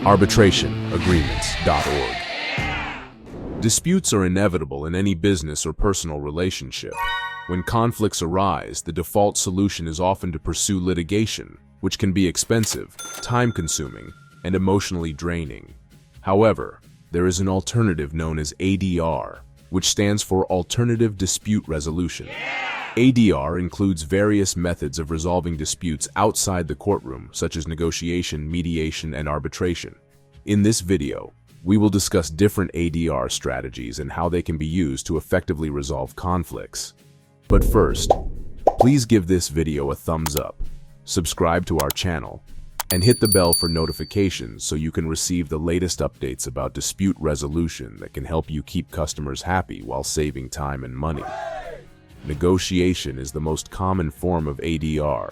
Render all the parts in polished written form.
Arbitrationagreements.org. Disputes are inevitable in any business or personal relationship. When conflicts arise, the default solution is often to pursue litigation, which can be expensive, time-consuming, and emotionally draining. However, there is an alternative known as ADR, which stands for Alternative Dispute Resolution. ADR includes various methods of resolving disputes outside the courtroom, such as negotiation, mediation, and arbitration. In this video, we will discuss different ADR strategies and how they can be used to effectively resolve conflicts. But first, please give this video a thumbs up, subscribe to our channel, and hit the bell for notifications so you can receive the latest updates about dispute resolution that can help you keep customers happy while saving time and money. Negotiation is the most common form of ADR,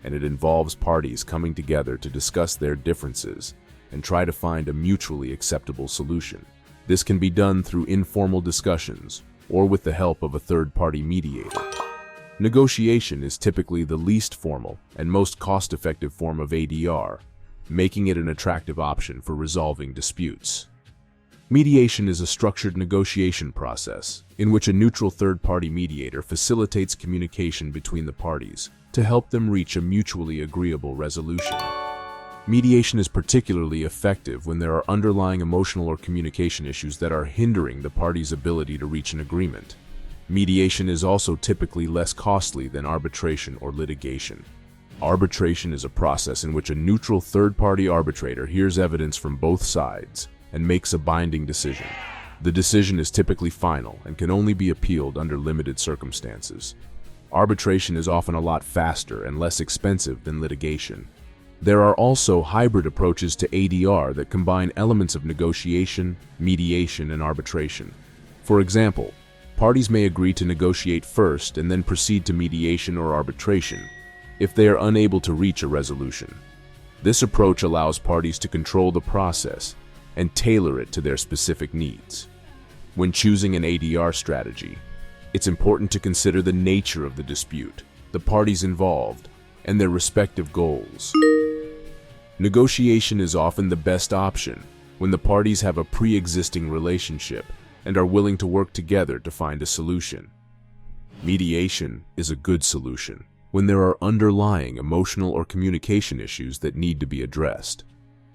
and it involves parties coming together to discuss their differences and try to find a mutually acceptable solution. This can be done through informal discussions or with the help of a third-party mediator. Negotiation is typically the least formal and most cost-effective form of ADR, making it an attractive option for resolving disputes. Mediation is a structured negotiation process in which a neutral third-party mediator facilitates communication between the parties to help them reach a mutually agreeable resolution. Mediation is particularly effective when there are underlying emotional or communication issues that are hindering the parties' ability to reach an agreement. Mediation is also typically less costly than arbitration or litigation. Arbitration is a process in which a neutral third-party arbitrator hears evidence from both sides and makes a binding decision. The decision is typically final and can only be appealed under limited circumstances. Arbitration is often a lot faster and less expensive than litigation. There are also hybrid approaches to ADR that combine elements of negotiation, mediation, and arbitration. For example, parties may agree to negotiate first and then proceed to mediation or arbitration if they are unable to reach a resolution. This approach allows parties to control the process and tailor it to their specific needs. When choosing an ADR strategy, it's important to consider the nature of the dispute, the parties involved, and their respective goals. Negotiation is often the best option when the parties have a pre-existing relationship and are willing to work together to find a solution. Mediation is a good solution when there are underlying emotional or communication issues that need to be addressed.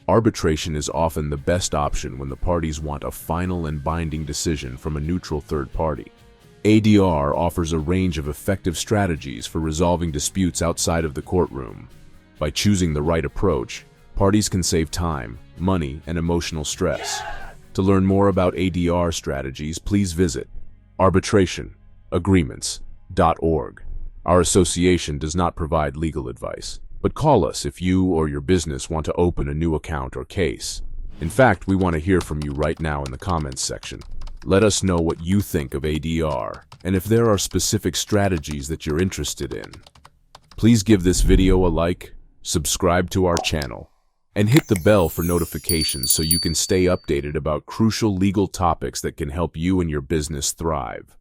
Arbitration is often the best option when the parties want a final and binding decision from a neutral third party. ADR offers a range of effective strategies for resolving disputes outside of the courtroom. By choosing the right approach, parties can save time, money, and emotional stress. To learn more about ADR strategies, please visit arbitrationagreements.org. Our association does not provide legal advice, but call us if you or your business want to open a new account or case. In fact, we want to hear from you right now in the comments section. Let us know what you think of ADR and if there are specific strategies that you're interested in. Please give this video a like, subscribe to our channel, and hit the bell for notifications so you can stay updated about crucial legal topics that can help you and your business thrive.